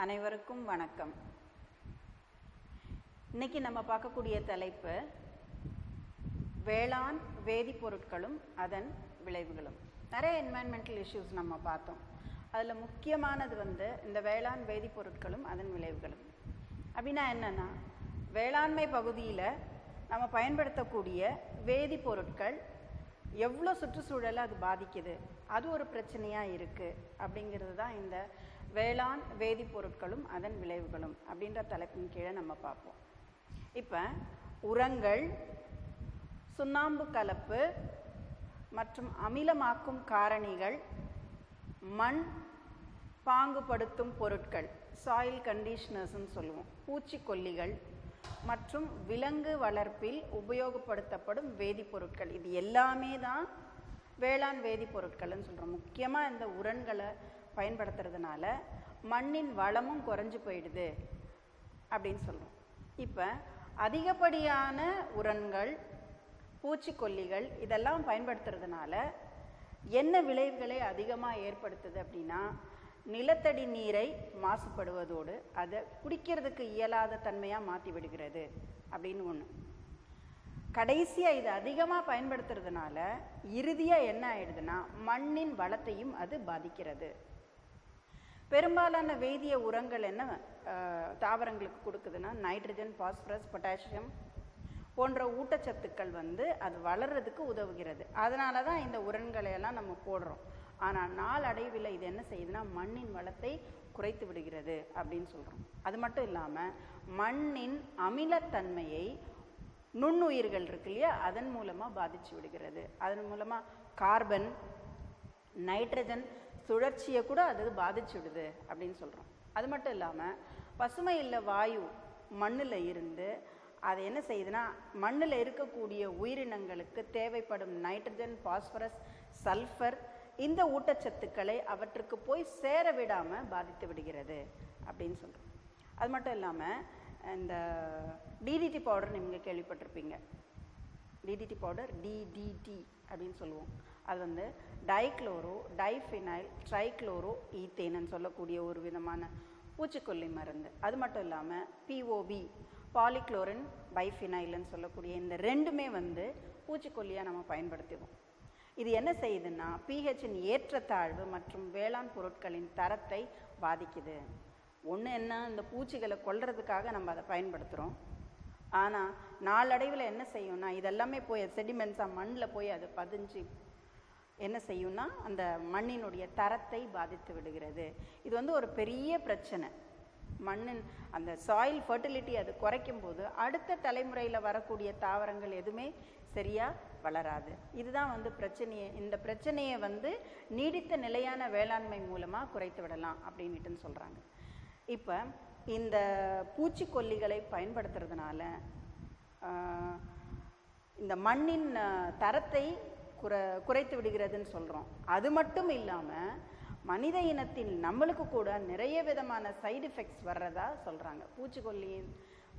அனைவருக்கும் வணக்கம். இன்னைக்கு நம்ம பார்க்கக்கூடிய தலைப்பு வேளாண் வேதிப்பொருட்களும் அதன் விளைவுகளும். நிறைய என்வாயன்மெண்டல் இஷ்யூஸ் நம்ம பார்த்தோம். அதில் முக்கியமானது இந்த வேளாண் வேதிப்பொருட்களும் அதன் விளைவுகளும். அப்படின்னா என்னென்னா, வேளாண்மை பகுதியில் நம்ம பயன்படுத்தக்கூடிய வேதிப்பொருட்கள் எவ்வளோ சுற்றுச்சூழலை அது பாதிக்குது, அது ஒரு பிரச்சனையாக இருக்குது அப்படிங்கிறது தான் இந்த வேளாண் வேதிப்பொருட்களும் அதன் விளைவுகளும் அப்படின்ற தலைப்பின் கீழே நம்ம பார்ப்போம். இப்போ உரங்கள், சுண்ணாம்பு கலப்பு மற்றும் அமிலமாக்கும் காரணிகள், மண் பாங்குபடுத்தும் பொருட்கள், சாயில் கண்டிஷனர்ஸ்ன்னு சொல்லுவோம், பூச்சிக்கொல்லிகள் மற்றும் விலங்கு வளர்ப்பில் உபயோகப்படுத்தப்படும் வேதிப்பொருட்கள், இது எல்லாமே தான் வேளாண் வேதிப்பொருட்கள்னு சொல்கிறோம். முக்கியமாக இந்த உரங்களை பயன்படுத்துறதுனால மண்ணின் வளமும் குறைஞ்சு போயிடுது அப்படின்னு சொல்கிறோம். இப்போ அதிகப்படியான உரங்கள், பூச்சிக்கொல்லிகள் இதெல்லாம் பயன்படுத்துறதுனால என்ன விளைவுகளை அதிகமாக ஏற்படுத்துது அப்படின்னா, நிலத்தடி நீரை மாசுபடுவதோடு அதை குடிக்கிறதுக்கு இயலாத தன்மையாக மாற்றி விடுகிறது அப்படின்னு ஒன்று. கடைசியாக இது அதிகமாக பயன்படுத்துறதுனால இறுதியாக என்ன ஆயிடுதுன்னா, மண்ணின் வளத்தையும் அது பாதிக்கிறது. பெரும்பாலான வேதிய உரங்கள் என்ன தாவரங்களுக்கு கொடுக்குதுன்னா, நைட்ரஜன், பாஸ்பரஸ், பொட்டாசியம் போன்ற ஊட்டச்சத்துக்கள் அது வளர்றதுக்கு உதவுகிறது. அதனால தான் இந்த உரங்களை எல்லாம் நம்ம போடுறோம். ஆனால் நாளடைவில் இது என்ன செய்யுதுன்னா, மண்ணின் வளத்தை குறைத்து விடுகிறது அப்படின்னு சொல்கிறோம். அது மட்டும் இல்லாமல் மண்ணின் அமிலத்தன்மையை நுண்ணுயிர்கள் இருக்கு இல்லையா, அதன் மூலமாக பாதித்து விடுகிறது. அதன் மூலமாக கார்பன், நைட்ரஜன் சுழற்சியை கூட அது பாதிச்சு விடுது அப்படின்னு சொல்கிறோம். அது மட்டும் இல்லாமல் பசுமை இல்ல வாயு மண்ணில் இருந்து அது என்ன செய்யுதுன்னா, மண்ணில் இருக்கக்கூடிய உயிரினங்களுக்கு தேவைப்படும் நைட்ரஜன், பாஸ்பரஸ், சல்ஃபர் இந்த ஊட்டச்சத்துக்களை அவற்றுக்கு போய் சேர விடாமல் பாதித்து விடுகிறது அப்படின்னு சொல்கிறோம். அது மட்டும் இல்லாமல் இந்த டிடிடி பவுடர் நீங்கள் கேள்விப்பட்டிருப்பீங்க. டிடிடி பவுடர், டிடிடி அப்படின்னு சொல்லுவோம். அது டைக்ளோரோ டைஃபினைல் ட்ரைக்ளோரோ ஈத்தேன்னு சொல்லக்கூடிய ஒரு விதமான பூச்சிக்கொல்லி மருந்து. அது மட்டும் இல்லாமல் பிஓபி, பாலிக்ளோரின் பைஃபினைல்னு சொல்லக்கூடிய இந்த ரெண்டுமே பூச்சிக்கொல்லியாக நம்ம பயன்படுத்துவோம். இது என்ன செய்யுதுன்னா, பிஹெச்சின் ஏற்றத்தாழ்வு மற்றும் வேளாண் பொருட்களின் தரத்தை பாதிக்குது. ஒன்று என்ன, இந்த பூச்சிகளை கொல்றதுக்காக நம்ம அதை பயன்படுத்துகிறோம். ஆனால் நாளடைவில் என்ன செய்யும்னா, இதெல்லாமே போய் செடிமெண்ட்ஸாக மண்ணில் போய் அது பதிஞ்சு என்ன செய்யும்னா, அந்த மண்ணினுடைய தரத்தை பாதித்து விடுகிறது. இது ஒரு பெரிய பிரச்சனை. மண்ணின் அந்த சாயில் ஃபர்டிலிட்டி அது குறைக்கும் போது அடுத்த தலைமுறையில் வரக்கூடிய தாவரங்கள் எதுவுமே சரியாக வளராது. இதுதான் பிரச்சனையை. இந்த பிரச்சனையை நீடித்த நிலையான வேளாண்மை மூலமாக குறைத்து விடலாம் அப்படின்னுட்டு சொல்கிறாங்க. இப்போ இந்த பூச்சிக்கொல்லிகளை பயன்படுத்துறதுனால இந்த மண்ணின் தரத்தை குறைத்து விடுகிறதுன்னு சொல்கிறோம். அது மட்டும் இல்லாமல் மனித இனத்தின் நம்மளுக்கு கூட நிறைய விதமான சைடு எஃபெக்ட்ஸ் வர்றதா சொல்கிறாங்க. பூச்சிக்கொல்லியை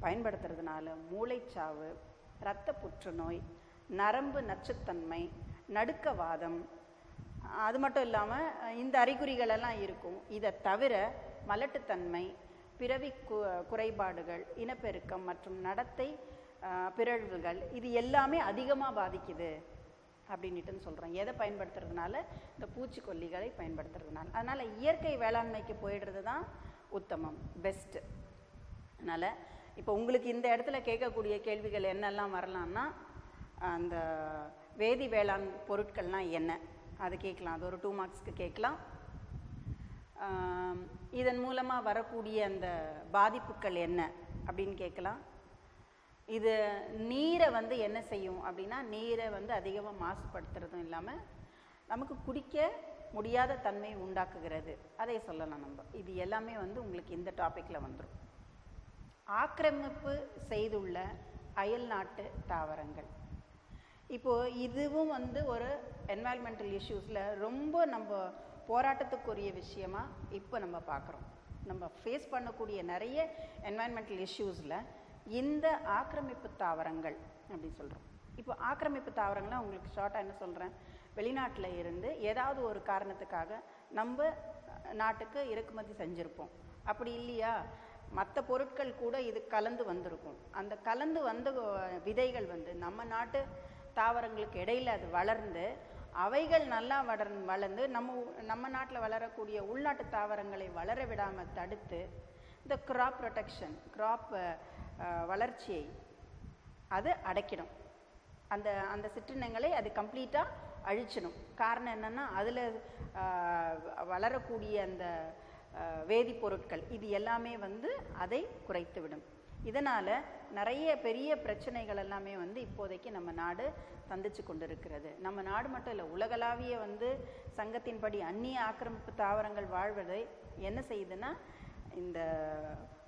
பயன்படுத்துறதுனால மூளைச்சாவு, இரத்த புற்றுநோய், நரம்பு நச்சுத்தன்மை, நடுக்கவாதம், அது மட்டும் இல்லாமல் இந்த அறிகுறிகளெல்லாம் இருக்கும். இதை தவிர மலட்டுத்தன்மை, பிறவி குறைபாடுகள், இனப்பெருக்கம் மற்றும் நடத்தை பிறழ்வுகள் இது எல்லாமே அதிகமாக பாதிக்குது அப்படின்ட்டு சொல்கிறோம். எதை பயன்படுத்துறதுனால? இந்த பூச்சிக்கொல்லிகளை பயன்படுத்துறதுனால. அதனால் இயற்கை வேளாண்மைக்கு போயிடுறது தான் உத்தமம், பெஸ்ட்டு. அதனால் இப்போ உங்களுக்கு இந்த இடத்துல கேட்கக்கூடிய கேள்விகள் என்னெல்லாம் வரலான்னா, அந்த வேதி வேளாண் பொருட்கள்னால் என்ன அது கேட்கலாம். அது ஒரு 2 மார்க்ஸ்க்கு கேட்கலாம். இதன் மூலமாக வரக்கூடிய அந்த பாதிப்புகள் என்ன அப்படின்னு கேட்கலாம். இது நீரை என்ன செய்யும் அப்படின்னா, நீரை அதிகமாக மாசுபடுத்துறதும் இல்லாமல் நமக்கு குடிக்க முடியாத தன்மை உண்டாக்குகிறது, அதை சொல்லலாம் நம்ம. இது எல்லாமே உங்களுக்கு இந்த டாப்பிக்கில் வந்துடும். ஆக்கிரமிப்பு செய்துள்ள அயல் நாட்டு தாவரங்கள். இப்போது இதுவும் ஒரு என்வாயன்மெண்டல் இஷ்யூஸில் ரொம்ப நம்ம போராட்டத்துக்குரிய விஷயமாக இப்போ நம்ம பார்க்குறோம். நம்ம ஃபேஸ் பண்ணக்கூடிய நிறைய என்வாயன்மெண்டல் இஷ்யூஸில் இந்த ஆக்கிரமிப்பு தாவரங்கள் அப்படின்னு சொல்கிறோம். இப்போ ஆக்கிரமிப்பு தாவரங்கள்லாம் உங்களுக்கு ஷார்ட்டாக என்ன சொல்கிறேன், வெளிநாட்டில் இருந்து ஏதாவது ஒரு காரணத்துக்காக நம்ம நாட்டுக்கு இறக்குமதி செஞ்சுருப்போம். அப்படி இல்லையா, மற்ற பொருட்கள் கூட இது கலந்து வந்திருக்கும். அந்த கலந்து வந்த விதைகள் வந்து நம்ம நாட்டு தாவரங்களுக்கு இடையில் அது வளர்ந்து அவைகள் நல்லா வளர்ந்து நம்ம நாட்டில் வளரக்கூடிய உள்நாட்டு தாவரங்களை வளர விடாமல் தடுத்து இந்த கிராப் ப்ரொடெக்ஷன், கிராப் வளர்ச்சியை அது அடைக்கிடும். அந்த அந்த சிற்றினங்களை அது கம்ப்ளீட்டாக அழிச்சிடும். காரணம் என்னென்னா, அதில் வளரக்கூடிய அந்த வேதிப்பொருட்கள் இது எல்லாமே வந்து அதை குறைத்து விடும். இதனால் நிறைய பெரிய பிரச்சனைகள் எல்லாமே வந்து இப்போதைக்கு நம்ம நாடு சந்திச்சு கொண்டு இருக்கிறது. நம்ம நாடு மட்டும் இல்லை, உலகளாவிய வந்து சங்கத்தின்படி அந்நிய ஆக்கிரமிப்பு தாவரங்கள் வாழ்வதை என்ன செய்யுதுன்னா, இந்த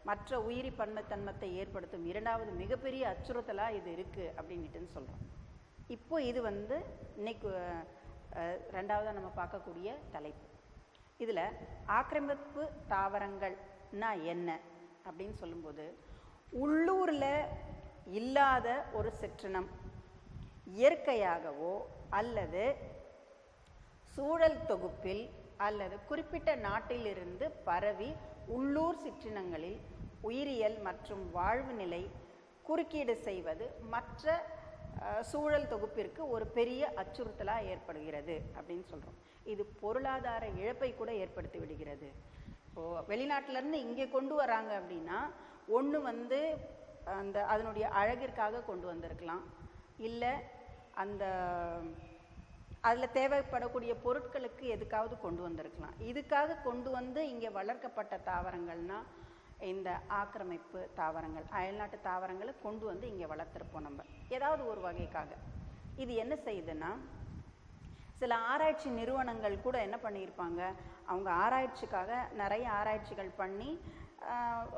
மற்ற உயிரி பன்மைத்தன்மத்தை ஏற்படுத்தும் இரண்டாவது மிகப்பெரிய அச்சுறுத்தலாக இது இருக்குது அப்படின்ட்டு சொல்கிறோம். இப்போ இது வந்து இன்னைக்கு ரெண்டாவதாக நம்ம பார்க்கக்கூடிய தலைப்பு. இதில் ஆக்கிரமிப்பு தாவரங்கள்னா என்ன அப்படின்னு சொல்லும்போது, உள்ளூரில் இல்லாத ஒரு சிற்றினம் இயற்கையாகவோ அல்லது சூழல் தொகுப்பில் அல்லது குறிப்பிட்ட நாட்டிலிருந்து பரவி உள்ளூர் சிற்றினங்களில் உயிரியல் மற்றும் வாழ்வு நிலை குறுக்கீடு செய்வது மற்ற சூழல் தொகுப்பிற்கு ஒரு பெரிய அச்சுறுத்தலாக ஏற்படுகிறது அப்படின்னு சொல்கிறோம். இது பொருளாதார இழப்பை கூட ஏற்படுத்தி விடுகிறது. இப்போது வெளிநாட்டிலேருந்து இங்கே கொண்டு வராங்க அப்படின்னா, ஒன்று வந்து அதனுடைய அழகிற்காக கொண்டு வந்திருக்கலாம், இல்லை அதில் தேவைப்படக்கூடிய பொருட்களுக்கு எதுக்காவது கொண்டு வந்திருக்கலாம். இதுக்காக கொண்டு வந்து இங்கே வளர்க்கப்பட்ட தாவரங்கள்னால் இந்த ஆக்கிரமிப்பு தாவரங்கள், அயல்நாட்டு தாவரங்களை கொண்டு வந்து இங்கே வளர்த்துருப்போம் நம்ம ஏதாவது ஒரு வகைக்காக. இது என்ன செய்யுதுன்னா, சில ஆராய்ச்சி நிறுவனங்கள் கூட என்ன பண்ணியிருப்பாங்க, அவங்க ஆராய்ச்சிக்காக நிறைய ஆராய்ச்சிகள் பண்ணி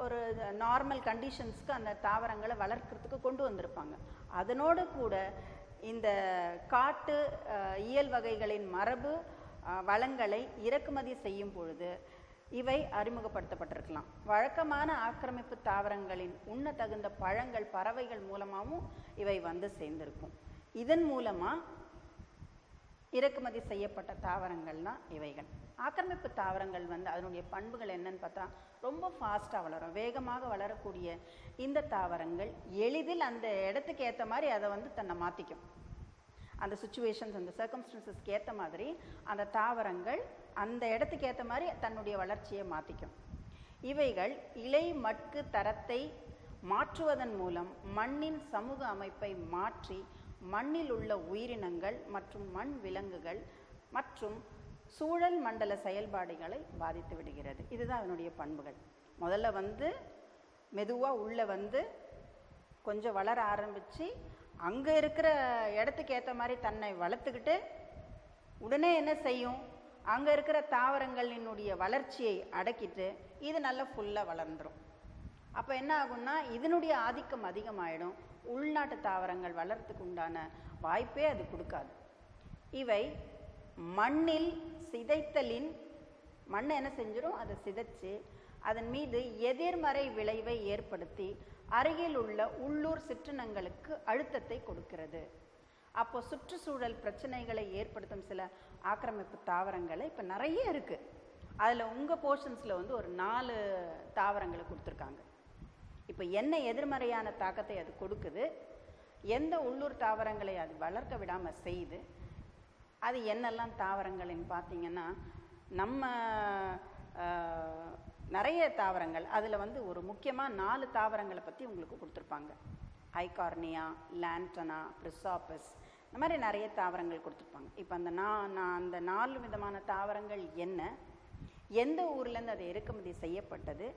ஒரு நார்மல் கண்டிஷன்ஸ்க்கு அந்த தாவரங்களை வளர்க்குறதுக்கு கொண்டு வந்திருப்பாங்க. அதனோடு கூட இந்த காட்டு இயல் வகைகளின் மரபு வளங்களை இறக்குமதி செய்யும் பொழுது இவை அறிமுகப்படுத்தப்பட்டிருக்கலாம். வழக்கமான ஆக்கிரமிப்பு தாவரங்களின் உண்ண தகுந்த பழங்கள் பறவைகள் மூலமாகவும் இவை வந்து சேர்ந்திருக்கும். இதன் மூலமாக இறக்குமதி செய்யப்பட்ட தாவரங்கள் தான் இவைகள். ஆக்கிரமிப்பு தாவரங்கள் வந்து அதனுடைய பண்புகள் என்னன்னு பார்த்தா, ரொம்ப ஃபாஸ்ட்டாக வளரும், வேகமாக வளரக்கூடிய இந்த தாவரங்கள் எளிதில் அந்த இடத்துக்கு ஏற்ற மாதிரி அதை வந்து தன்னை மாற்றிக்கும். அந்த சுச்சுவேஷன்ஸ், அந்த சர்க்கம்ஸ்டன்சஸ்க்கு ஏற்ற மாதிரி அந்த தாவரங்கள் அந்த இடத்துக்கு ஏற்ற மாதிரி தன்னுடைய வளர்ச்சியை மாற்றிக்கும். இவைகள் இலை மட்கு தரத்தை மாற்றுவதன் மூலம் மண்ணின் சமூக அமைப்பை மாற்றி மண்ணில் உள்ள உயிரினங்கள் மற்றும் மண் விலங்குகள் மற்றும் சூழல் மண்டல செயல்பாடுகளை பாதித்து விடுகிறது. இதுதான் அதனுடைய பண்புகள். முதல்ல வந்து மெதுவாக உள்ளே வந்து கொஞ்சம் வளர ஆரம்பித்து அங்கே இருக்கிற இடத்துக்கு ஏற்ற மாதிரி தன்னை வளர்த்துக்கிட்டு உடனே என்ன செய்யும், அங்கே இருக்கிற தாவரங்களினுடைய வளர்ச்சியை அடக்கிட்டு இது நல்லா ஃபுல்லாக வளர்ந்துடும். அப்போ என்ன ஆகும்னா, இதனுடைய ஆதிக்கம் அதிகமாகிடும். உள்நாட்டு தாவரங்கள் வளர்றதுக்கு உண்டான வாய்ப்பே அது கொடுக்காது. இவை மண்ணில் சிதைத்தலின் மண்ணை என்ன செஞ்சிடும், அதை சிதைச்சு அதன் மீது எதிர்மறை விளைவை ஏற்படுத்தி அருகில் உள்ள உள்ளூர் சிற்றினங்களுக்கு அழுத்தத்தை கொடுக்கிறது. அப்போ சுற்றுச்சூழல் பிரச்சனைகளை ஏற்படுத்தும் சில ஆக்கிரமிப்பு தாவரங்களை இப்போ நிறைய இருக்குது. அதில் உங்கள் போர்ஷன்ஸில் வந்து ஒரு 4 தாவரங்களை கொடுத்துருக்காங்க. இப்போ என்ன எதிர்மறையான தாக்கத்தை அது கொடுக்குது, எந்த உள்ளூர் தாவரங்களை அது வளர்க்க விடாமல் செய்யுது, அது என்னெல்லாம் தாவரங்கள்னு பார்த்தீங்கன்னா, நம்ம நிறைய தாவரங்கள் அதில் வந்து ஒரு முக்கியமாக 4 தாவரங்களை பற்றி உங்களுக்கு கொடுத்துருப்பாங்க. ஐகார்னியா, லாண்டனா, பிரிசாப்பஸ், இந்த மாதிரி நிறைய தாவரங்கள் கொடுத்துருப்பாங்க. இப்போ அந்த அந்த 4 விதமான தாவரங்கள் என்ன, எந்த ஊர்லேருந்து அது இறக்குமதி செய்யப்பட்டது,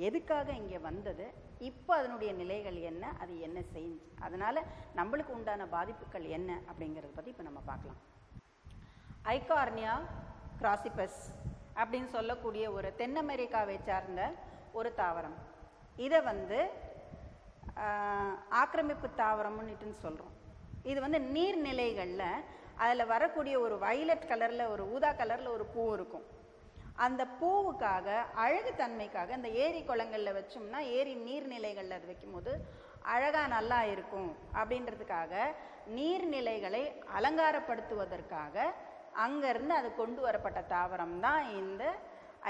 எதுக்காக இங்கே வந்தது, இப்போ அதனுடைய நிலைகள் என்ன, அது என்ன செஞ்சு அதனால் நம்மளுக்கு உண்டான பாதிப்புகள் என்ன அப்படிங்கிறத பற்றி இப்போ நம்ம பார்க்கலாம். ஐகார்னியா கிராசிபஸ் அப்படின்னு சொல்லக்கூடிய ஒரு தென் அமெரிக்காவை சார்ந்த ஒரு தாவரம். இதை வந்து ஆக்கிரமிப்பு தாவரம்னுட்டு சொல்கிறோம். இது வந்து நீர்நிலைகளில் அதில் வரக்கூடிய ஒரு வயலட் கலரில் ஒரு ஊதா கலரில் ஒரு பூ இருக்கும். அந்த பூவுக்காக அழகு தன்மைக்காக இந்த ஏரி குளங்களில் வச்சோம்னா ஏரி நீர்நிலைகளில் அது வைக்கும்போது அழகாக நல்லா இருக்கும் அப்படின்றதுக்காக நீர்நிலைகளை அலங்காரப்படுத்துவதற்காக அங்கேருந்து அது கொண்டு வரப்பட்ட தாவரம் தான் இந்த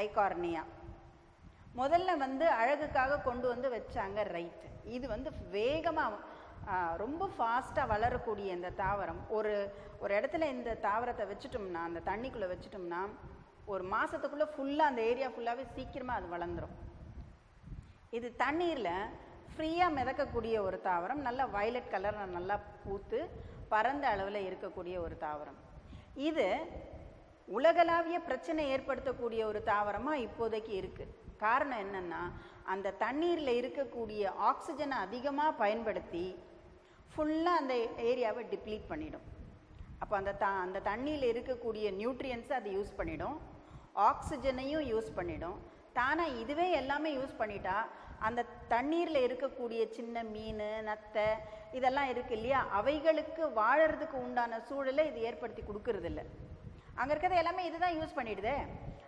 ஐகார்னியா. முதல்ல வந்து அழகுக்காக கொண்டு வந்து வச்சாங்க, ரைட்டு. இது வந்து வேகமாக ரொம்ப ஃபாஸ்ட்டாக வளரக்கூடிய இந்த தாவரம் ஒரு இடத்துல இந்த தாவரத்தை வச்சுட்டோம்னா, அந்த தண்ணிக்குள்ளே வச்சுட்டோம்னா ஒரு மாதத்துக்குள்ளே ஃபுல்லாக அந்த ஏரியா ஃபுல்லாகவே சீக்கிரமாக அது வளர்ந்துடும். இது தண்ணீரில் ஃப்ரீயாக மிதக்கக்கூடிய ஒரு தாவரம், நல்லா வயலட் கலர், நல்லா பூத்து பரந்த அளவில் இருக்கக்கூடிய ஒரு தாவரம். இது உலகளாவிய பிரச்சனை ஏற்படுத்தக்கூடிய ஒரு தாவரமாக இப்போதைக்கு இருக்குது. காரணம் என்னென்னா, அந்த தண்ணீரில் இருக்கக்கூடிய ஆக்சிஜனை அதிகமாக பயன்படுத்தி ஃபுல்லாக அந்த ஏரியாவை டிப்ளீட் பண்ணிடும். அப்போ அந்த தண்ணியில் இருக்கக்கூடிய நியூட்ரியன்ஸை அது யூஸ் பண்ணிடும், ஆக்சிஜனையும் யூஸ் பண்ணிடும். தானாக இதுவே எல்லாமே யூஸ் பண்ணிட்டா அந்த தண்ணீரில் இருக்கக்கூடிய சின்ன மீன், நத்தை இதெல்லாம் இருக்குது இல்லையா, அவைகளுக்கு வாழறதுக்கு உண்டான சூழலை இது ஏற்படுத்தி கொடுக்கறதில்ல. அங்கே இருக்கிறது எல்லாமே இதுதான் யூஸ் பண்ணிடுதே.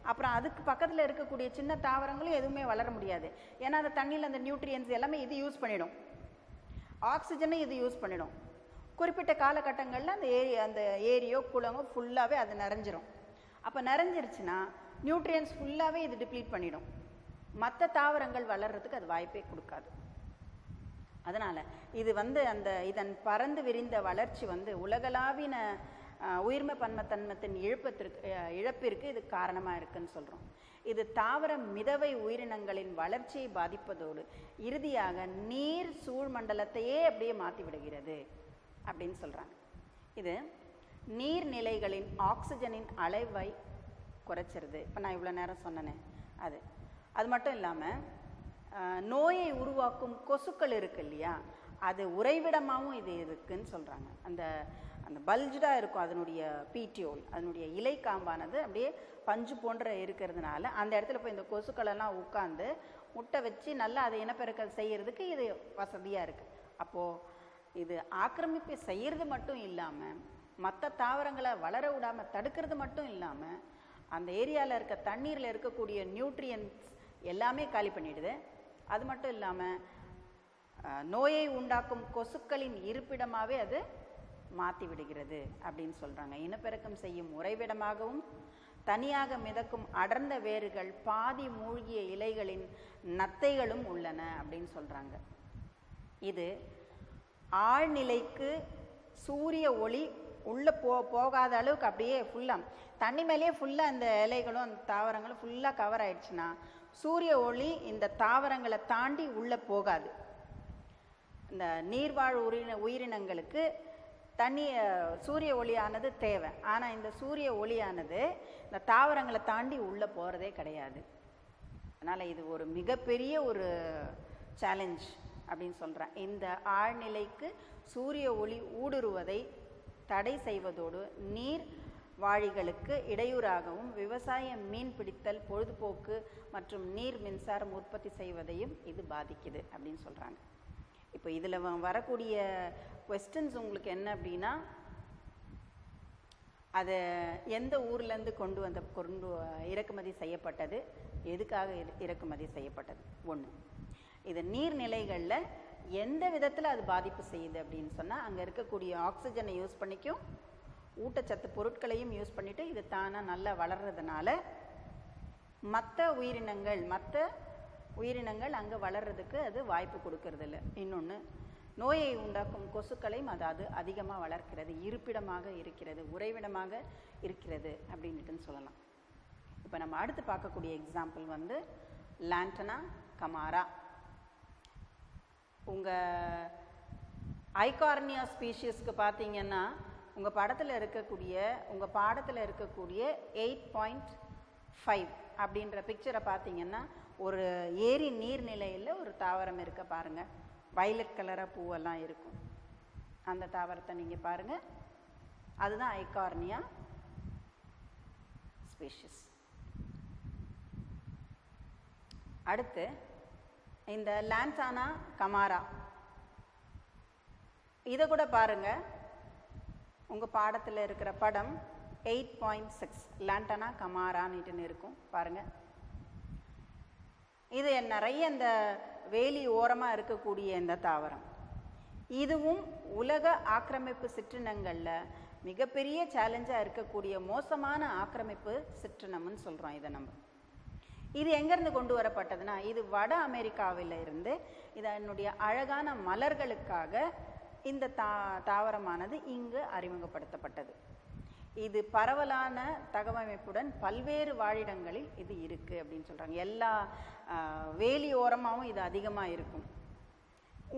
அப்புறம் அதுக்கு பக்கத்தில் இருக்கக்கூடிய சின்ன தாவரங்களும் எதுவுமே வளர முடியாது. ஏன்னா அந்த தண்ணியில் அந்த நியூட்ரியன்ஸ் எல்லாமே இது யூஸ் பண்ணிடும், ஆக்சிஜனை இது யூஸ் பண்ணிடும். குறிப்பிட்ட காலகட்டங்களில் அந்த ஏரியோ குளமோ ஃபுல்லாகவே அது நிறைஞ்சிரும். அப்போ நிறைஞ்சிருச்சுன்னா நியூட்ரியன்ஸ் ஃபுல்லாகவே இது டிப்ளீட் பண்ணிடும். மற்ற தாவரங்கள் வளர்கிறதுக்கு அது வாய்ப்பே கொடுக்காது. அதனால் இது வந்து இதன் பறந்து விரிந்த வளர்ச்சி வந்து உலகளாவின உயிர்ம பன்மத்தன்மத்தின் இழப்பிற்கு இது காரணமாக இருக்குன்னு சொல்கிறோம். இது தாவர மிதவை உயிரினங்களின் வளர்ச்சியை பாதிப்பதோடு இறுதியாக நீர் சூழ்மண்டலத்தையே அப்படியே மாற்றி விடுகிறது அப்படின்னு சொல்கிறாங்க. இது நீர்நிலைகளின் ஆக்சிஜனின் அளவை குறைச்சிருது. இப்போ நான் இவ்வளோ நேரம் சொன்னேனே அது மட்டும் இல்லாமல் நோயை உருவாக்கும் கொசுக்கள் இருக்கு இல்லையா, அது உறைவிடமாகவும் இது இருக்குன்னு சொல்கிறாங்க. அந்த பல்ஜாக இருக்கும் அதனுடைய பீட்டியோல், அதனுடைய இலை காம்பானது அப்படியே பஞ்சு போன்ற இருக்கிறதுனால அந்த இடத்துல போய் இந்த கொசுக்களெல்லாம் உட்காந்து முட்டை வச்சு நல்லா அதை இனப்பெருக்கல் செய்கிறதுக்கு இது வசதியாக இருக்குது. அப்போது இது ஆக்கிரமிப்பை செய்கிறது மட்டும் இல்லாமல் மற்ற தாவரங்களை வளர விடாமல் தடுக்கிறது மட்டும் இல்லாமல் அந்த ஏரியாவில் இருக்க தண்ணீரில் இருக்கக்கூடிய நியூட்ரியன்ஸ் எல்லாமே காலி பண்ணிடுது. அது மட்டும் இல்லாமல் நோயை உண்டாக்கும் கொசுக்களின் இருப்பிடமாகவே அது மாற்றி விடுகிறது அப்படின்னு சொல்கிறாங்க. இனப்பெருக்கம் செய்யும் உறைவிடமாகவும் தனியாக மிதக்கும் அடர்ந்த வேர்கள், பாதி மூழ்கிய இலைகளின் நத்தைகளும் உள்ளன அப்படின்னு சொல்கிறாங்க. இது ஆழ்நிலைக்கு சூரிய ஒளி உள்ளே போகாத அளவுக்கு அப்படியே ஃபுல்லாக தண்ணி மேலேயே ஃபுல்லாக இந்த இலைகளும் அந்த தாவரங்களும் ஃபுல்லாக கவர் ஆயிடுச்சுன்னா சூரிய ஒளி இந்த தாவரங்களை தாண்டி உள்ளே போகாது. இந்த நீர்வாழ் உயிரினங்களுக்கு சூரிய ஒளியானது தேவை. ஆனால் இந்த சூரிய ஒளியானது இந்த தாவரங்களை தாண்டி உள்ளே போகிறதே கிடையாது. அதனால் இது ஒரு மிகப்பெரிய ஒரு சேலஞ்ச் அப்படின்னு சொல்கிறேன். இந்த ஆழ்நிலைக்கு சூரிய ஒளி ஊடுருவதை தடை செய்வதோடு நீர் வாழிகளுக்கு இடையூறாகவும் விவசாய மீன் பிடித்தல், பொழுதுபோக்கு மற்றும் நீர் மின்சாரம் உற்பத்தி செய்வதையும் இது பாதிக்குது அப்படின்னு சொல்கிறாங்க. இப்போ இதில் வரக்கூடிய கொஸ்டின்ஸ் உங்களுக்கு என்ன அப்படின்னா, அது எந்த ஊர்லேருந்து கொண்டு இறக்குமதி செய்யப்பட்டது, எதுக்காக இறக்குமதி செய்யப்பட்டது, ஒன்று. இது நீர்நிலைகளில் எந்த விதத்தில் அது பாதிப்பு செய்யுது அப்படின்னு சொன்னால், அங்கே இருக்கக்கூடிய ஆக்சிஜனை யூஸ் பண்ணிக்கும், ஊட்டச்சத்து பொருட்களையும் யூஸ் பண்ணிவிட்டு இது தானாக நல்லா வளர்கிறதுனால மற்ற உயிரினங்கள் அங்கே வளர்கிறதுக்கு அது வாய்ப்பு கொடுக்கறதில்ல. இன்னொன்று, நோயை உண்டாக்கும் கொசுக்களையும் அது அதிகமாக வளர்க்கிறது, இருப்பிடமாக இருக்கிறது, உறைவிடமாக இருக்கிறது அப்படின்ட்டுன்னு சொல்லலாம். இப்போ நம்ம அடுத்து பார்க்கக்கூடிய எக்ஸாம்பிள் வந்து லாண்டனா கமாரா. உங்கள் ஐகார்னியா ஸ்பீஷீஸ்க்கு பார்த்தீங்கன்னா உங்கள் பாடத்தில் இருக்கக்கூடிய 8.5 அப்படின்ற பிக்சரை பார்த்தீங்கன்னா ஒரு ஏரி நீர்நிலையில் ஒரு தாவரம் இருக்க பாருங்கள். வயலட் கலராக பூவெல்லாம் இருக்கும். அந்த தாவரத்தை நீங்கள் பாருங்கள், அதுதான் ஐகார்னியா ஸ்பீஷீஸ். அடுத்து இந்த லாண்டனா கமாரா, இதை கூட பாருங்கள். உங்கள் பாடத்தில் இருக்கிற படம் 8.6 லாண்டனா கமாரான்னு இருக்கும் பாருங்கள். இது நிறைய இந்த வேலி ஓரமாக இருக்கக்கூடிய இந்த தாவரம், இதுவும் உலக ஆக்கிரமிப்பு சிற்றினங்களில் மிகப்பெரிய சேலஞ்சாக இருக்கக்கூடிய மோசமான ஆக்கிரமிப்பு சிற்றினம்னு சொல்கிறோம் இதை நம்ம. இது எங்கேருந்து கொண்டு வரப்பட்டதுன்னா, இது வட அமெரிக்காவில் இருந்து இதனுடைய அழகான மலர்களுக்காக இந்த தாவரமானது இங்கு அறிமுகப்படுத்தப்பட்டது. இது பரவலான தகவமைப்புடன் பல்வேறு வாழிடங்களில் இது இருக்குது அப்படின்னு சொல்கிறாங்க. எல்லா வேலி ஓரமாகவும் இது அதிகமாக இருக்கும்.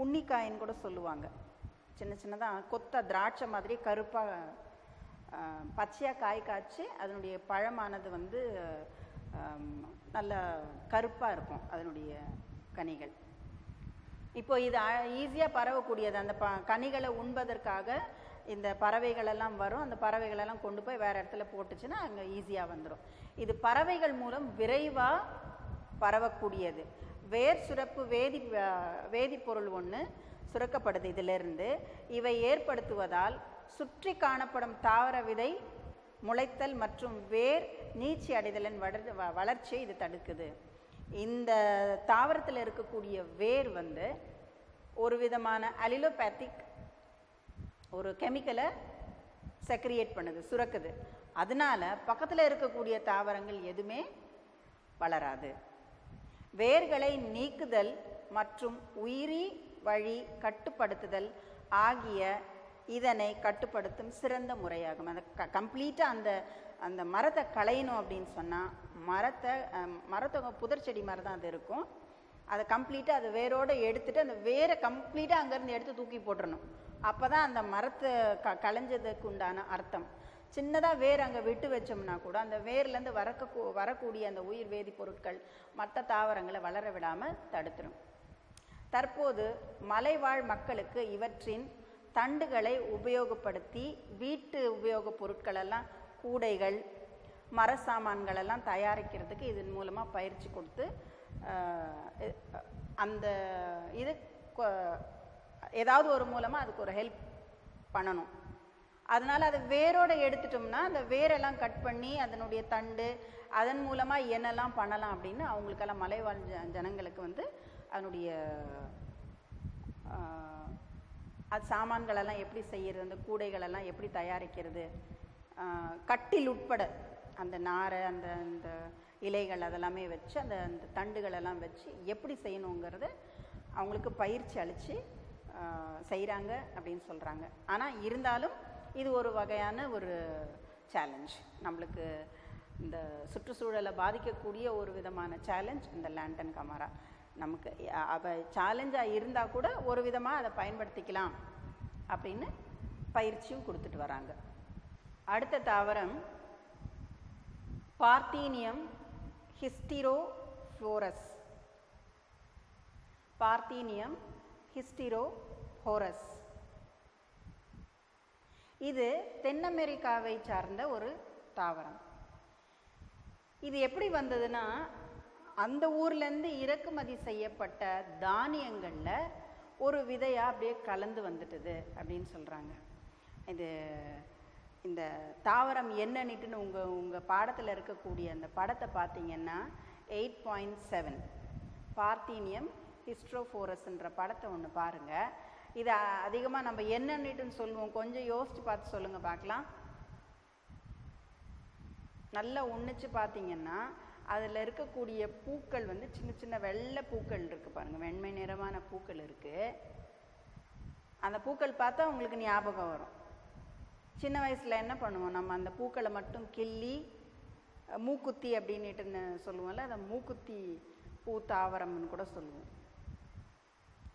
உன்னிக்காயின்னு கூட சொல்லுவாங்க. சின்ன சின்னதாக கொத்த திராட்சை மாதிரி கருப்பாக பச்சையாக காய் காய்ச்சி அதனுடைய பழமானது வந்து நல்ல கருப்பாக இருக்கும் அதனுடைய கனிகள். இப்போ இது ஈஸியாக பரவக்கூடியது. அந்த கனிகளை உண்பதற்காக இந்த பறவைகளெல்லாம் வரும். அந்த பறவைகளெல்லாம் கொண்டு போய் வேறு இடத்துல போட்டுச்சுன்னா அங்கே ஈஸியாக வந்துடும். இது பறவைகள் மூலம் விரைவாக பரவக்கூடியது. வேர் சுரப்பு வேதிப்பொருள் ஒன்று சுரக்கப்படுது இதிலிருந்து. இவை ஏற்படுத்துவதால் சுற்றி காணப்படும் தாவர விதை முளைத்தல் மற்றும் வேர் நீச்சி அடைதலின் வளர்ச்சியை இது தடுக்குது. இந்த தாவரத்தில் இருக்கக்கூடிய வேர் வந்து ஒரு விதமான அலிலோபேத்திக் ஒரு கெமிக்கலை செக்ரியேட் பண்ணுது, சுரக்குது. அதனால பக்கத்தில் இருக்கக்கூடிய தாவரங்கள் எதுவுமே வளராது. வேர்களை நீக்குதல் மற்றும் உயிரி வழி கட்டுப்படுத்துதல் ஆகிய இதனை கட்டுப்படுத்தும் சிறந்த முறையாகும். அந்த கம்ப்ளீட்டாக அந்த மரத்தை களையணும் அப்படின்னு சொன்னால் மரத்தொங்க புதர் செடி மாதிரி தான் அது இருக்கும். அதை கம்ப்ளீட்டாக அதை வேரோடு எடுத்துகிட்டு அந்த வேரை கம்ப்ளீட்டாக அங்கேருந்து எடுத்து தூக்கி போட்டுடணும். அப்போ தான் அந்த மரத்தை களைஞ்சதுக்கு உண்டான அர்த்தம். சின்னதாக வேர் அங்கே விட்டு வச்சோம்னா கூட அந்த வேர்லேருந்து வரக்கூடிய அந்த உயிர் வேதிப்பொருட்கள் மற்ற தாவரங்களை வளர விடாமல் தடுத்துடும். தற்போது மலைவாழ் மக்களுக்கு இவற்றின் தண்டுகளை உபயோகப்படுத்தி வீட்டு உபயோகப் பொருட்களெல்லாம் கூடைகள் மர சாமான்களெல்லாம் தயாரிக்கிறதுக்கு இதன் மூலமாக பயிற்சி கொடுத்து அந்த இது ஏதாவது ஒரு மூலமாக அதுக்கு ஒரு ஹெல்ப் பண்ணணும். அதனால் அதை வேரோடு எடுத்துட்டோம்னா அந்த வேரெல்லாம் கட் பண்ணி அதனுடைய தண்டு அதன் மூலமாக என்னெல்லாம் பண்ணலாம் அப்படின்னு அவங்களுக்கெல்லாம் மலைவாழ் ஜனங்களுக்கு வந்து அதனுடைய அது சாமான்களெல்லாம் எப்படி செய்கிறது, அந்த கூடைகளெல்லாம் எப்படி தயாரிக்கிறது, கட்டில் உட்பட அந்த நாரை அந்த அந்த இலைகள் அதெல்லாமே வச்சு அந்த அந்த தண்டுகளெல்லாம் வச்சு எப்படி செய்யணுங்கிறத அவங்களுக்கு பயிற்சி அளித்து செய்கிறாங்க அப்படின்னு சொல்கிறாங்க. ஆனால் இருந்தாலும் இது ஒரு வகையான ஒரு சேலஞ்ச். நம்மளுக்கு இந்த சுற்றுச்சூழலை பாதிக்கக்கூடிய ஒரு விதமான சேலஞ்ச் இந்த லேண்டன் கமாரா. நமக்கு சேலஞ்சாக இருந்தால் கூட ஒரு விதமாக அதை பயன்படுத்திக்கலாம் அப்படின்னு பயிற்சியும் கொடுத்துட்டு வராங்க. அடுத்த தாவரம் பார்த்தீனியம் ஹிஸ்டிரோஃபோரஸ். பார்த்தீனியம் ஹிஸ்டிரோஃபோரஸ் இது தென் அமெரிக்காவை சார்ந்த ஒரு தாவரம். இது எப்படி வந்ததுன்னா, அந்த ஊர்லேருந்து இறக்குமதி செய்யப்பட்ட தானியங்களில் ஒரு விதையாக அப்படியே கலந்து வந்துட்டுது அப்படின்னு சொல்கிறாங்க. இந்த தாவரம் என்னன்னுட்டுன்னு உங்கள் பாடத்தில் இருக்கக்கூடிய அந்த படத்தை பார்த்தீங்கன்னா 8.7 பார்த்தீனியம் ஹிஸ்டிரோஃபோரஸ்ன்ற படத்தை ஒன்று பாருங்கள். இதை அதிகமாக நம்ம என்னன்னுட்டுன்னு சொல்லுவோம். கொஞ்சம் யோசித்து பார்த்து சொல்லுங்கள் பார்க்கலாம். நல்லா உன்னிச்சு பார்த்தீங்கன்னா அதில் இருக்கக்கூடிய பூக்கள் வந்து சின்ன சின்ன வெள்ளை பூக்கள் இருக்குது பாருங்கள், வெண்மை நிறமான பூக்கள் இருக்குது. அந்த பூக்கள் பார்த்தா உங்களுக்கு ஞாபகம் வரும். சின்ன வயசில் என்ன பண்ணுவோம், நம்ம அந்த பூக்களை மட்டும் கிள்ளி மூக்குத்தி அப்படின்னுட்டுன்னு சொல்லுவோம்ல, அதை மூக்குத்தி பூ தாவரம்னு கூட சொல்லுவோம்.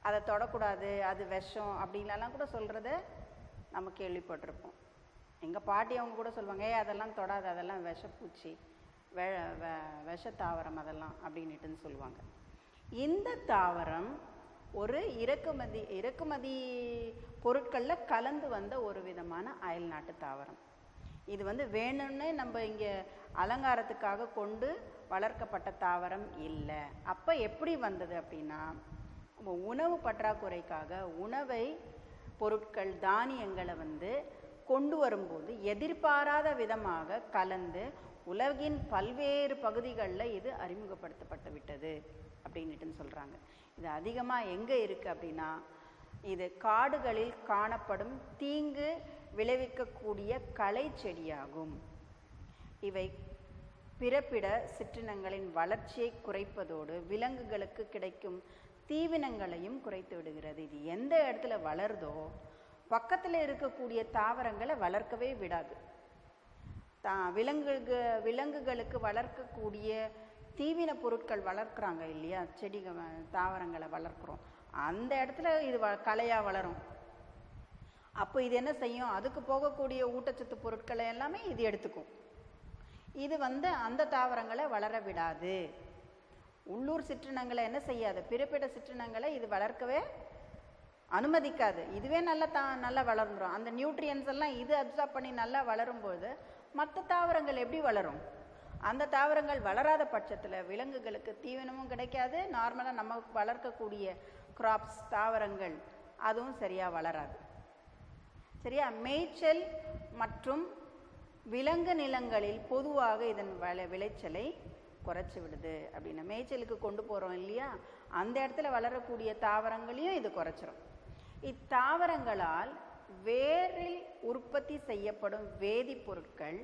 அதை தொடக்கூடாது, அது விஷம் அப்படின்லாம் கூட சொல்கிறத நம்ம கேள்விப்பட்டிருப்போம். எங்கள் பாட்டி அவங்க கூட சொல்லுவாங்க, அதெல்லாம் தொடாது, அதெல்லாம் விஷப்பூச்சி, விஷத்தாவரம் அதெல்லாம் அப்படின்னுட்டுன்னு சொல்லுவாங்க. இந்த தாவரம் ஒரு இறக்குமதி பொருட்களில் கலந்து வந்த ஒரு விதமான அயல் நாட்டு தாவரம். இது வந்து வேணும்னே நம்ம இங்கே அலங்காரத்துக்காக கொண்டு வளர்க்கப்பட்ட தாவரம் இல்லை. அப்போ எப்படி வந்தது அப்படின்னா, உணவு பற்றாக்குறைக்காக உணவை பொருட்கள் தானியங்களை வந்து கொண்டு வரும்போது எதிர்பாராத விதமாக கலந்து உலகின் பல்வேறு பகுதிகளில் இது அறிமுகப்படுத்தப்பட்டு விட்டது அப்படின்னுட்டுன்னு சொல்கிறாங்க. இது அதிகமாக எங்கே இருக்குது அப்படின்னா, இது காடுகளில் காணப்படும் தீங்கு விளைவிக்கக்கூடிய களை செடியாகும். இவை பிறப்பிட சிற்றினங்களின் வளர்ச்சியை குறைப்பதோடு விலங்குகளுக்கு கிடைக்கும் தீவனங்களையும் குறைத்து விடுகிறது. இது எந்த இடத்துல வளருதோ பக்கத்தில் இருக்கக்கூடிய தாவரங்களை வளர்க்கவே விடாது. விலங்குகளுக்கு வளர்க்கக்கூடிய தீவன பொருட்கள் வளர்க்குறாங்க இல்லையா, செடிகள் தாவரங்களை வளர்க்குறோம், அந்த இடத்துல இது களையாக வளரும். அப்போ இது என்ன செய்யும், அதுக்கு போகக்கூடிய ஊட்டச்சத்து பொருட்களை எல்லாமே இது எடுத்துக்கும். இது அந்த தாவரங்களை வளர விடாது. உள்ளூர் சிற்றினங்களை என்ன செய்யாது, பிறப்பிட சிற்றினங்களை இது வளர்க்கவே அனுமதிக்காது. இதுவே நல்லா வளர்ந்துடும். அந்த நியூட்ரியன்ஸ் எல்லாம் இது அப்சார்ப் பண்ணி நல்லா வளரும்போது மற்ற தாவரங்கள் எப்படி வளரும்? அந்த தாவரங்கள் வளராத பட்சத்தில் விலங்குகளுக்கு தீவனமும் கிடைக்காது, நார்மலாக நம்ம வளர்க்கக்கூடிய கிராப்ஸ் தாவரங்கள் அதுவும் சரியாக வளராது. சரியா? மேய்ச்சல் மற்றும் விலங்கு நிலங்களில் பொதுவாக இதன் விளைச்சலை குறைச்சி விடுது. அப்படின்னா மேய்ச்சலுக்கு கொண்டு போகிறோம் இல்லையா, அந்த இடத்துல வளரக்கூடிய தாவரங்களையும் இது குறைச்சிரும். இத்தாவரங்களால் வேரில் உற்பத்தி செய்யப்படும் வேதிப்பொருட்கள்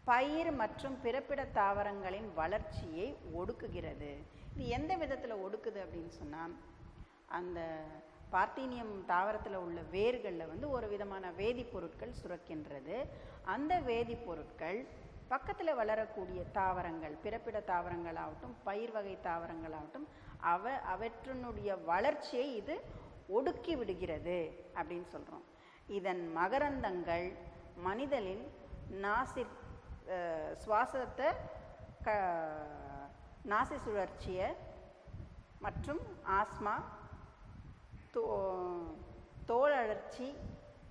பயிர் மற்றும் பிறப்பிட தாவரங்களின் வளர்ச்சியை ஒடுக்குகிறது. இது எந்த விதத்தில் ஒடுக்குது அப்படின்னு சொன்னால், அந்த பார்த்தீனியம் தாவரத்தில் உள்ள வேர்களில் ஒரு விதமான வேதிப்பொருட்கள் சுரக்கின்றது. அந்த வேதிப்பொருட்கள் பக்கத்தில் வளரக்கூடிய தாவரங்கள், பிறப்பிட தாவரங்களாகட்டும் பயிர் வகை தாவரங்களாகட்டும், அவற்றினுடைய வளர்ச்சியை இது ஒடுக்கி விடுகிறது அப்படின்னு சொல்கிறோம். இதன் மகரந்தங்கள் மனிதனின் சுவாசத்தை நாசி சுழற்சியை மற்றும் ஆஸ்மா, தோலழற்சி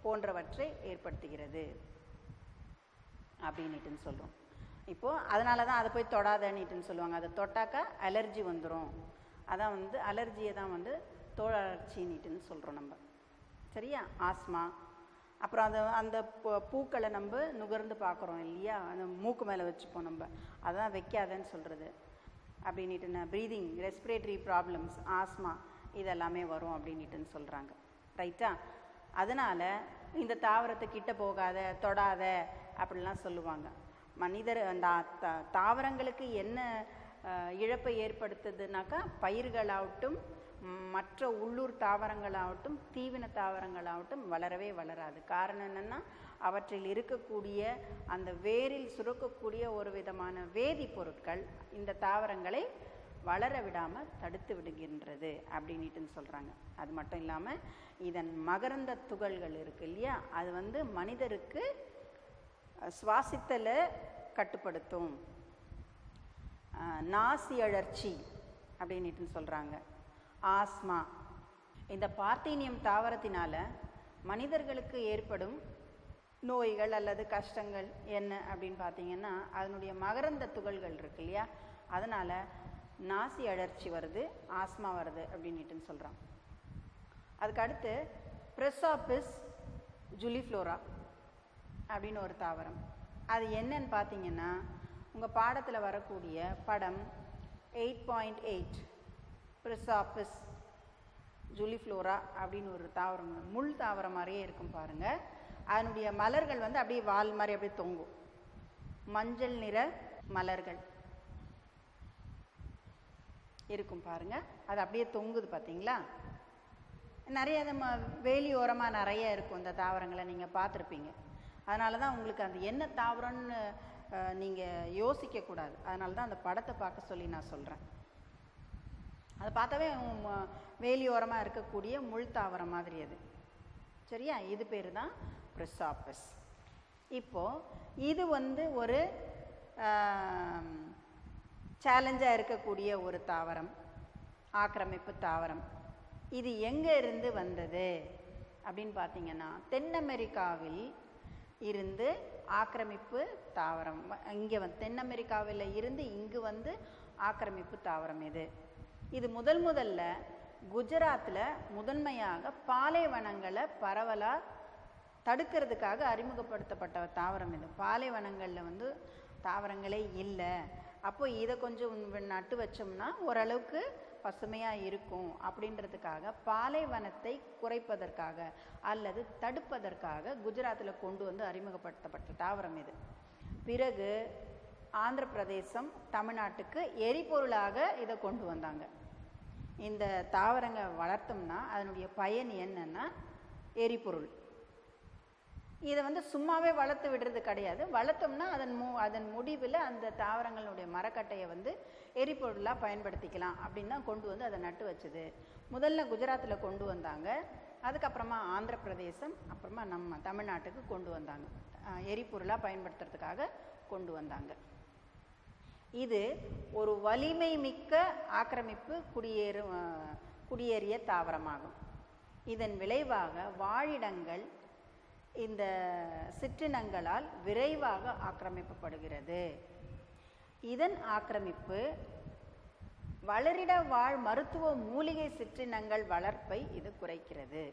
போன்றவற்றை ஏற்படுத்துகிறது அப்படின்னுட்டுன்னு சொல்கிறோம். இப்போது அதனால தான் அதை போய் தொடாதன்னுட்டுன்னு சொல்லுவாங்க. அதை தொட்டாக்கா அலர்ஜி வந்துடும். அதான் அலர்ஜியை தான் தோலழற்சின்னுட்டுன்னு சொல்கிறோம் நம்ம. சரியா? ஆஸ்மா, அப்புறம் அந்த பூக்களை நம்ம நுகர்ந்து பார்க்குறோம் இல்லையா, அந்த மூக்கு மேலே வச்சுப்போம் நம்ம, அதான் வைக்காதன்னு சொல்கிறது அப்படின்னுட்டு. ப்ரீதிங், ரெஸ்பிரேட்டரி ப்ராப்ளம்ஸ், ஆஸ்மா இதெல்லாமே வரும் அப்படின்னுட்டுன்னு சொல்கிறாங்க. ரைட்டா? அதனால் இந்த தாவரத்தை கிட்ட போகாத, தொடாத அப்படிலாம் சொல்லுவாங்க. மனிதர் அந்த தாவரங்களுக்கு என்ன இழப்பை ஏற்படுத்துதுனாக்கா, பயிர்களாகட்டும் மற்ற உள்ளூர் தாவரங்களாகட்டும் தீவன தாவரங்களாகட்டும் வளரவே வளராது. காரணம் என்னென்னா, அவற்றில் இருக்கக்கூடிய அந்த வேரில் சுரக்கக்கூடிய ஒரு விதமான வேதிப்பொருட்கள் இந்த தாவரங்களை வளர விடாமல் தடுத்து விடுகின்றது அப்படின்னுட்டுன்னு சொல்கிறாங்க. அது மட்டும் இல்லாமல் இதன் மகரந்த துகள்கள் இருக்குது இல்லையா, அது மனிதருக்கு சுவாசித்தலை கட்டுப்படுத்தும். நாசி அழற்சி அப்படின்னுட்டுன்னு சொல்கிறாங்க. ஆஸ்மா. இந்த பார்த்தீனியம் தாவரத்தினால மனிதர்களுக்கு ஏற்படும் நோய்கள் அல்லது கஷ்டங்கள் என்ன அப்படின்னு பார்த்தீங்கன்னா, அதனுடைய மகரந்த துகள்கள் இருக்கு இல்லையா, அதனால் நாசி அழற்சி வருது, ஆஸ்மா வருது அப்படின்னுட்டுன்னு சொல்கிறான். அதுக்கு அடுத்து ப்ரெசாபிஸ் ஜூலிஃப்ளோரா அப்படின்னு ஒரு தாவரம். அது என்னன்னு பார்த்தீங்கன்னா, உங்கள் பாடத்தில் வரக்கூடிய படம் 8.8 ப்ரெசாபிஸ் ஜூலிஃப்ளோரா அப்படின்னு ஒரு தாவரம், முள் தாவரம் மாதிரியே இருக்கும் பாருங்கள். அதனுடைய மலர்கள் அப்படியே வால் மாதிரி அப்படியே தொங்கும், மஞ்சள் நிற மலர்கள் இருக்கும் பாருங்க. அது அப்படியே தொங்குது பார்த்தீங்களா. நிறைய வேலியோரமாக நிறைய இருக்கும் இந்த தாவரங்களை நீங்கள் பார்த்துருப்பீங்க. அதனால தான் உங்களுக்கு அந்த என்ன தாவரம்னு நீங்கள் யோசிக்கக்கூடாது. அதனால தான் அந்த படத்தை பார்க்க சொல்லி நான் சொல்கிறேன். அதை பார்த்தாவே வேலியோரமாக இருக்கக்கூடிய முள் தாவரம் மாதிரி அது. சரியா? இது பேர் தான் ப்ரெசாபிஸ். இப்போது இது ஒரு சேலஞ்சாக இருக்கக்கூடிய ஒரு தாவரம், ஆக்கிரமிப்பு தாவரம். இது எங்கே இருந்து வந்தது அப்படின்னு பார்த்தீங்கன்னா, தென் அமெரிக்காவில் இருந்து ஆக்கிரமிப்பு தாவரம். இங்கே தென் அமெரிக்காவில் இருந்து இங்கு ஆக்கிரமிப்பு தாவரம் இது முதல்ல குஜராத்தில் முதன்மையாக பாலைவனங்களை பரவலாக தடுக்கிறதுக்காக அறிமுகப்படுத்தப்பட்ட தாவரம் இது. பாலைவனங்களில் தாவரங்களே இல்லை, அப்போ இதை கொஞ்சம் நட்டு வச்சோம்னா ஓரளவுக்கு பசுமையாக இருக்கும் அப்படின்றதுக்காக பாலைவனத்தை குறைப்பதற்காக அல்லது தடுப்பதற்காக குஜராத்தில் கொண்டு அறிமுகப்படுத்தப்பட்ட தாவரம் இது. பிறகு ஆந்திர பிரதேசம், தமிழ்நாட்டுக்கு எரிபொருளாக இதை கொண்டு வந்தாங்க. இந்த தாவரங்க வளர்த்தோம்னா அதனுடைய பயன் என்னன்னா எரிபொருள். இதை வந்து சும்மாவே வளர்த்து விடுறது கிடையாது. வளர்த்தோம்னா அதன் முடிவில் அந்த தாவரங்களுடைய மரக்கட்டையை வந்து எரிபொருளாக பயன்படுத்திக்கலாம் அப்படின்னு தான் கொண்டு வந்து அதை நட்டு வச்சுது. முதல்ல குஜராத்தில் கொண்டு வந்தாங்க, அதுக்கப்புறமா ஆந்திர பிரதேசம், அப்புறமா நம்ம தமிழ்நாட்டுக்கு கொண்டு வந்தாங்க. எரிபொருளாக பயன்படுத்துறதுக்காக கொண்டு வந்தாங்க. இது ஒரு வலிமை மிக்க ஆக்கிரமிப்பு குடியேறிய தாவரமாகும். இதன் விளைவாக வாழிடங்கள் இந்த சிற்றினங்களால் விரைவாக ஆக்கிரமிக்கப்படுகிறது. இதன் ஆக்கிரமிப்பு வளரிட வாழ் மருத்துவ மூலிகை சிற்றினங்கள் வளர்ப்பை இது குறைக்கிறது.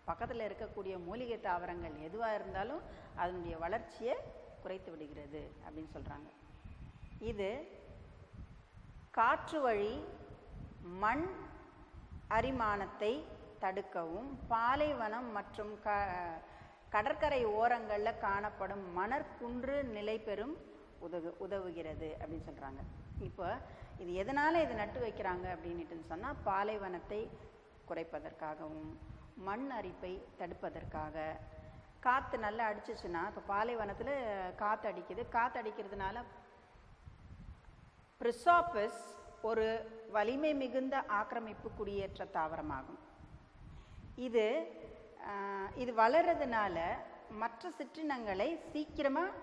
பக்கத்தில் இருக்கக்கூடிய மூலிகை தாவரங்கள் எதுவாக இருந்தாலும் அதனுடைய வளர்ச்சியை குறைத்து விடுகிறது அப்படின்னு சொல்கிறாங்க. இது காற்று வழி மண் அரிமானத்தை தடுக்கவும், பாலைவனம் மற்றும் கடற்கரை ஓரங்களில் காணப்படும் மணற்குன்று நிலை பெறும் உதவுகிறது அப்படின்னு சொல்கிறாங்க. இப்போ இது எதனால் இது நட்டு வைக்கிறாங்க அப்படின்ட்டு சொன்னால், பாலைவனத்தை குறைப்பதற்காகவும், மண் அரிப்பை தடுப்பதற்காக. காற்று நல்லா அடிச்சிச்சுன்னா, இப்போ பாலைவனத்தில் காற்று அடிக்குது, காற்று அடிக்கிறதுனால பிரிசாப்பஸ் ஒரு வலிமை மிகுந்த ஆக்கிரமிப்பு குடியேற்ற தாவரமாகும். இது வளர்றதுனால மற்ற சிற்றினங்களை சீக்கிரமாக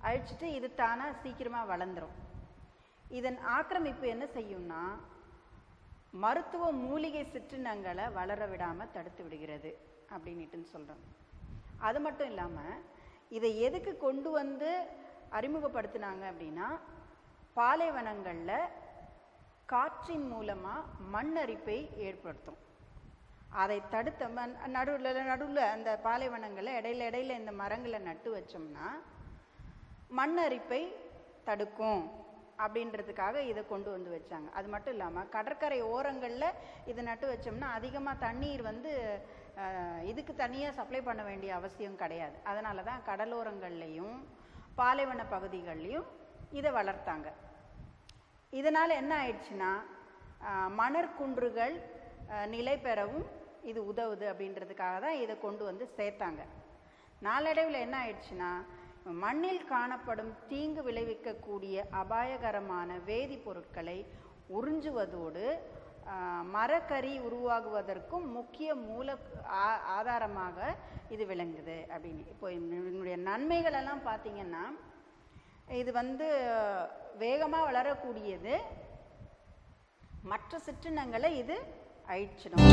அழிச்சிட்டு இது தானாக சீக்கிரமாக வளர்ந்துடும். இதன் ஆக்கிரமிப்பு என்ன செய்யும்னா மருத்துவ மூலிகை சிற்றினங்களை வளர விடாமல் தடுத்து விடுகிறது அப்படின்ட்டு சொல்கிறோம். அது மட்டும் இல்லாமல் இதை எதுக்கு கொண்டு வந்து அறிமுகப்படுத்தினாங்க அப்படின்னா, பாலைவனங்களில் காற்றின் மூலமாக மண் அரிப்பை ஏற்படுத்தும். அதை தடுத்த நடுவில் அந்த பாலைவனங்களில் இடையில இந்த மரங்களை நட்டு வச்சோம்னா மண் அரிப்பை தடுக்கும் அப்படின்றதுக்காக இதை கொண்டு வந்து வச்சாங்க. அது மட்டும் இல்லாமல் கடற்கரை ஓரங்களில் இதை நட்டு வச்சோம்னா அதிகமாக தண்ணீர் வந்து இதுக்கு தனியாக சப்ளை பண்ண வேண்டிய அவசியம் கிடையாது. அதனால தான் கடலோரங்கள்லேயும் பாலைவன பகுதிகள்லையும் இதை வளர்த்தாங்க. இதனால் என்ன ஆயிடுச்சுன்னா மணற்குன்றுகள் நிலை பெறவும் இது உதவுது அப்படின்றதுக்காக தான் இதை கொண்டு வந்து சேர்த்தாங்க. நாளடைவில் என்ன ஆயிடுச்சுன்னா மண்ணில் காணப்படும் தீங்கு விளைவிக்கக்கூடிய அபாயகரமான வேதிப்பொருட்களை உறிஞ்சுவதோடு மரக்கறி உருவாகுவதற்கும் முக்கிய மூல ஆதாரமாக இது விளங்குது அப்படின்னு. இப்போ என்னுடைய நன்மைகளெல்லாம் பார்த்தீங்கன்னா, இது வந்து வேகமாக வளரக்கூடியது, மற்ற சிற்றினங்களை இது அழிச்சிடும்.